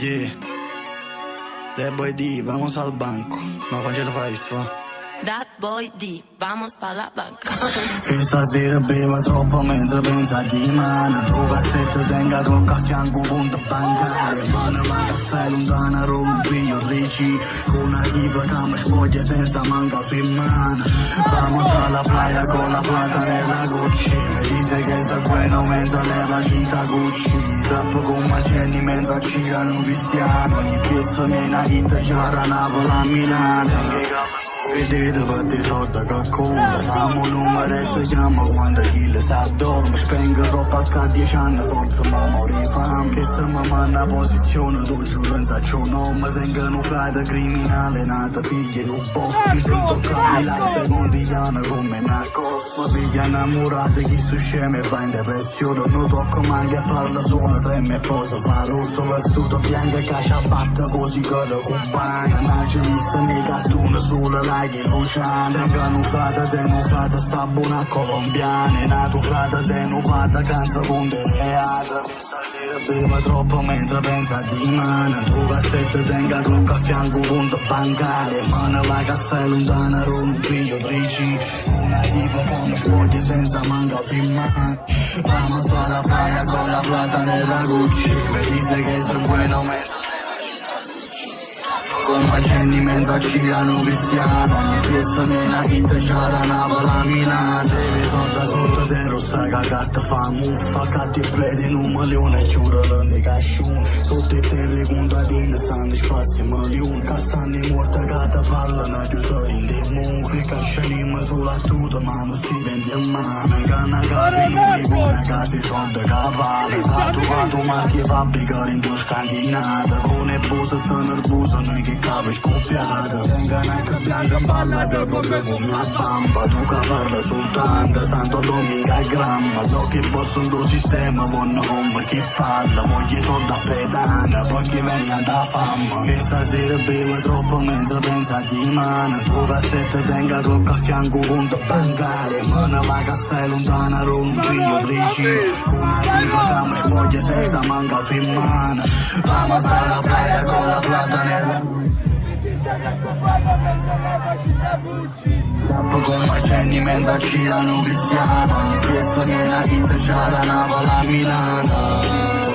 Yeah. The Boy D, vamos al banco. No, come ce lo fai isso? That Boy D, vamos pa' la banca. Che stasera beva troppo mentre pensa di mano. Tu cassette tenga tocca a fianco conto bancario. Mano la cassa è lontana, Roma, piglio ricci. Con una tipa che mi spoglia senza mancato in mano. Vamos alla playa con la plata nella Gucci. Mi dice che sei bueno mentre leva cinta Gucci. Trappo con macelli mentre girano cristiano. Ogni pezzo mi è una hit, giara Napoli a Milano. Vedete fatti soldi che conta. Siamo numeretto, chiamo quando chi le sa dorme. Spengo troppo a 10 anni, forse ma morì fame. Che se mi manna posizione, tu giuro non saccio un nome. Tengono frate criminale, nata figlia in un po'. Mi sento calmi la secondiana come una cosa. Mi piglia innamorata, chi su sceme e va in depressione. Non tocco manca e parla solo, treme e poi si fa rosso. Vestuto bianco che ci abbatte così che lo compagna. Non ci vista nei cartoni solo laghi luciane. Tengono frate, denufata, sta buona colombiana. Nato frate, denufata, canza con reata. Stasera beva troppo mentre pensa di mano. Tu cassette tenga tocca a fianco conto bancario. Mano la cassa è lontana, Roma, piglio ricci. Una tipa che mi spoglia senza mancato in mano. Vamos alla playa con la plata nella Gucci. Mi dice che sei bueno mentre con macelli mentre girano cristiano. Ogni pezzo mi è una hit, c'era Napoli a Milano. Devi solda sotto te rossa che carta fa muffa. Catti preti in un milione, chiudono di casciun. Sotto i terri contadini stanno spazi milioni. Castani morti che ti parlano chiuso in dei muri. Cascianimo sulla tuta ma non si vende in mano. Canna capi non buona casa i soldi che vale. Tatuato marchi fabbrica in due scandinate. Con e buso te nervoso noi che capo scoppiata. Tenga neanche bianca balla che corre come una bamba. Tu che parla soltanto Santo Domingo a gramma. So che possono do sistema vanno come chi parla. Voglio soldi a pedana poi che venga da fama. Che stasera beva troppo mentre pensa di mano. Tu cassette tenga tocca a fianco conto bancario. Mano la cassa è lontana, Roma, piglio ricci. Una tipa che mi spoglia senza mancato in mano. Vamos alla playa con la plata nella con macelli mentre girano cristiano. Ogni pezzo mi è una hit, c'era Napoli a Milano.